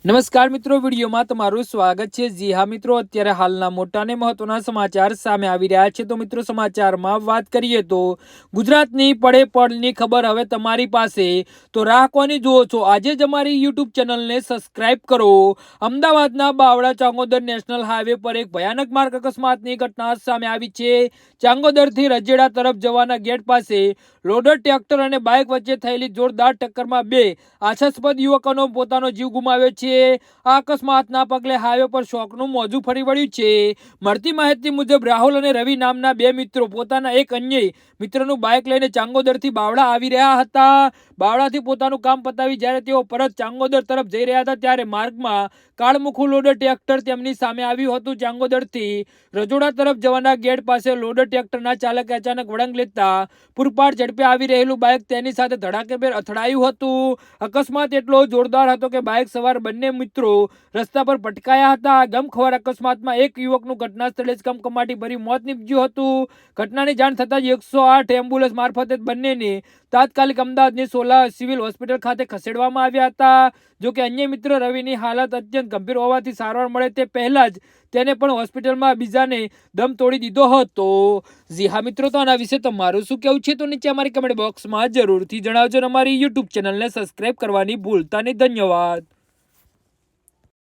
નમસ્કાર મિત્રો, વિડીયોમાં તમારું સ્વાગત છે। જી હા મિત્રો, અત્યારે હાલના મોટા અને મહત્વના સમાચાર સામે આવી રહ્યા છે। તો મિત્રો, સમાચારમાં વાત કરીએ તો ગુજરાતની પડે પડની ખબર હવે તમારી પાસે, તો રાહ કોની જુઓ છો? આજે જ અમારી યુટ્યુબ ચેનલને સબસ્ક્રાઇબ કરો। અમદાવાદના બાવળા ચાંગોદર નેશનલ હાઈવે પર એક ભયાનક માર્ગ અકસ્માતની ઘટના સામે આવી છે। ચાંગોદરથી રજેડા તરફ જવાના ગેટ પાસે લોડર ટ્રેક્ટર અને બાઇક વચ્ચે થયેલી જોરદાર ટક્કરમાં બે આશાસ્પદ યુવકોનો પોતાનો જીવ ગુમાવ્યો છે। આ અકસ્માતના પગલે હાઈવે પર શોકનું મોજું ફરી વળ્યું છે। મળતી માહિતી મુજબ રાહુલ અને રવિ નામના બે મિત્રો પોતાના એક અન્ય મિત્રનું બાઇક લઈને ચાંગોદરથી બાવળા આવી રહ્યા હતા। બાવળાથી પોતાનું કામ પતાવી જ્યારે તેઓ પરત ચાંગોદર તરફ જઈ રહ્યા હતા ત્યારે માર્ગમાં કાળમુખું લોડર ટ્રેક્ટર તેમની સામે આવ્યું હતું। ચાંગોદરથી રજોડા તરફ જવાના ગેટ પાસે લોડર ટ્રેક્ટરના ચાલકે અચાનક વળાંક લેતા પૂરપાટ ઝડપે આવી રહેલું બાઇક તેની સાથે ધડાકેભેર અથડાયું હતું। અકસ્માત એટલો જોરદાર હતો કે બાઇક સવાર બંને મિત્રો રસ્તા પર પટકાયા હતા। ગમખ્વાર અકસ્માતમાં એક યુવકનું ઘટના સ્થળે જ કમકમાટી ભરી મોત નીપજ્યું હતું। ઘટનાની જાણ થતાં જ 108 એમ્બ્યુલન્સ મારફતે બંનેને તાત્કાલિક અમદાવાદની સોલા સિવિલ હોસ્પિટલ ખાતે ખસેડવામાં આવ્યા હતા। જો કે અન્ય મિત્ર રવિની હાલત અત્યંત ગંભીર હોવાથી સારવાર મળે તે પહેલા જ તેને પણ હોસ્પિટલમાં બીજાને દમ તોડી દીધો હતો। જી હા મિત્રો, તો આના વિશે તમારું શું કહેવું છે? તો નીચે અમારી કમેન્ટ બોક્સમાં જરૂરથી જણાવજો। અમારી યુટ્યુબ ચેનલને સબસ્ક્રાઇબ કરવાની ભૂલતા નહીં। ધન્યવાદ।